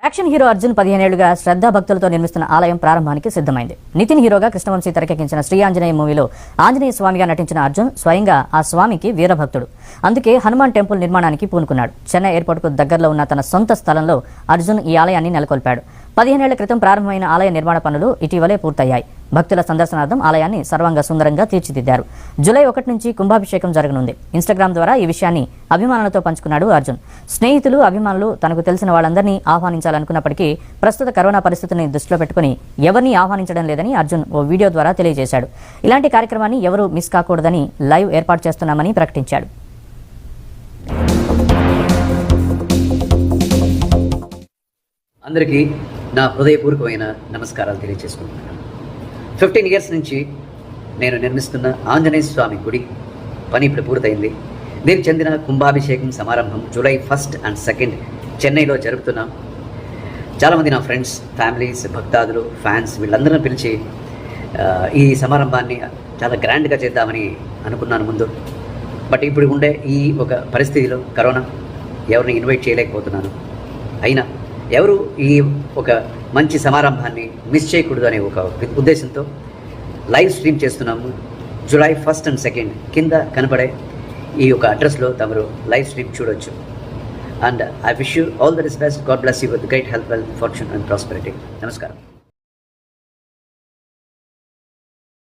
Action hero Arjun 15 ఏళ్లుగా శ్రద్ధా భక్తులతో నిర్మిస్తున్న ఆలయం ప్రారంభానికి సిద్ధమైంది. నితిన్ హీరోగా కృష్ణవంశీ తెరకెక్కించిన శ్రీ ఆంజనేయ మూవీలో ఆంజనేయ స్వామిగా నటించిన అర్జున్ స్వయంగా ఆ స్వామికి వీరభక్తుడు. అందుకే హనుమాన్ టెంపుల్ నిర్మాణానికి పూనుకున్నాడు. చెన్నై ఎయిర్పోర్టుకు దగ్గరలో ఉన్న తన సొంత స్థలంలో అర్జున్ ఈ ఆలయాన్ని నెలకొల్పాడు. 15 ఏళ్ల క్రితం ప్రారంభమైన ఆలయ నిర్మాణ పనులు ఇటీవలే పూర్తయ్యాయి. భక్తుల సందర్శనార్థం ఆలయాన్ని సర్వంగ సుందరంగా తీర్చిదిద్దారు. జూలై 1 నుంచి కుంభాభిషేకం జరగనుంది. ఇన్స్టాగ్రామ్ ద్వారా ఈ విషయాన్ని అభిమానులతో పంచుకున్నాడు అర్జున్. స్నేహితులు, అభిమానులు తనకు తెలిసిన వాళ్ళందరినీ ఆహ్వానించాలనుకున్నప్పటికీ ప్రస్తుత కరోనా పరిస్థితిని దృష్టిలో పెట్టుకుని ఎవరిని ఆహ్వానించడం లేదని అర్జున్ ఓ వీడియో ద్వారా తెలియజేశాడు. ఇలాంటి కార్యక్రమాన్ని ఎవరూ మిస్ కాకూడదని లైవ్ ఏర్పాటు చేస్తున్నామని ప్రకటించాడు. అందరికీ నా హృదయపూర్వకమైన నమస్కారాలు తెలియజేసుకుంటున్నాను. 15 ఇయర్స్ నుంచి నేను నిర్మిస్తున్న ఆంజనేయ స్వామి గుడి పని ఇప్పుడు పూర్తయింది. దీనికి చెందిన కుంభాభిషేకం సమారంభం జూలై 1 and 2 చెన్నైలో జరుపుతున్నాం. చాలామంది నా ఫ్రెండ్స్, ఫ్యామిలీస్, భక్తాదులు, ఫ్యాన్స్ వీళ్ళందరినీ పిలిచి ఈ సమారంభాన్ని చాలా గ్రాండ్గా చేద్దామని అనుకున్నాను ముందు. బట్ ఇప్పుడు ఉండే ఈ ఒక పరిస్థితిలో కరోనా ఎవరిని ఇన్వైట్ చేయలేకపోతున్నాను. అయినా ఎవరు ఈ ఒక మంచి సమారంభాన్ని మిస్ చేయకూడదు అనే ఒక ఉద్దేశంతో లైవ్ స్ట్రీమ్ చేస్తున్నాము. జూలై 1 and 2 కింద కనపడే ఈ యొక్క అడ్రస్లో తమరు లైవ్ స్ట్రీమ్ చూడొచ్చు. And I wish you all the best. God bless you with great health, wealth, fortune and prosperity. నమస్కారం.